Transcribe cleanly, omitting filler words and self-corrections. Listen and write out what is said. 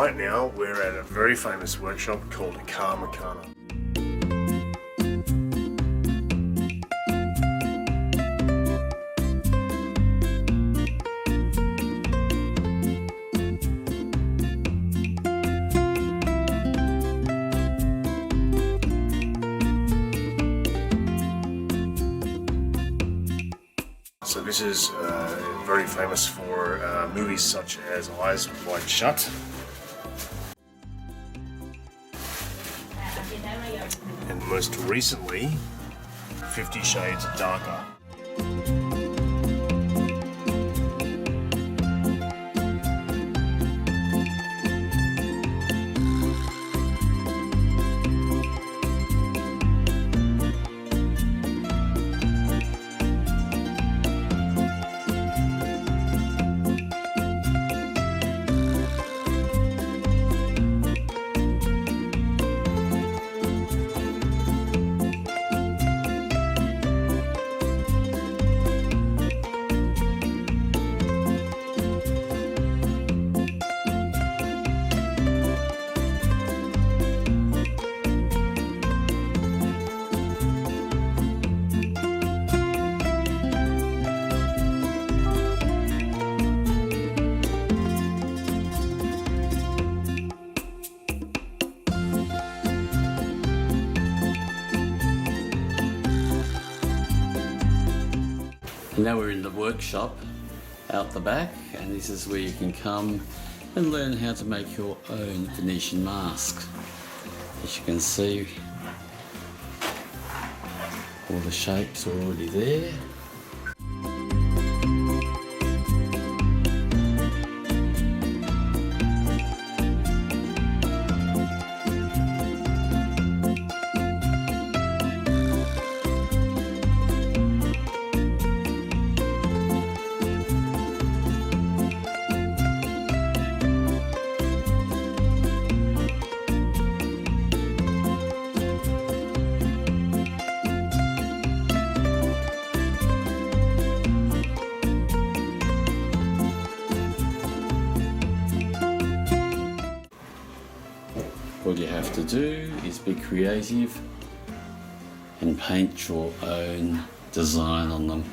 right now we're at a very famous workshop called Macana. So this is very famous for movies such as Eyes Wide Shut. And most recently, 50 Shades Darker. Now we're in the workshop out the back, and this is where you can come and learn how to make your own Venetian mask. As you can see, all the shapes are already there. All you have to do is be creative and paint your own design on them.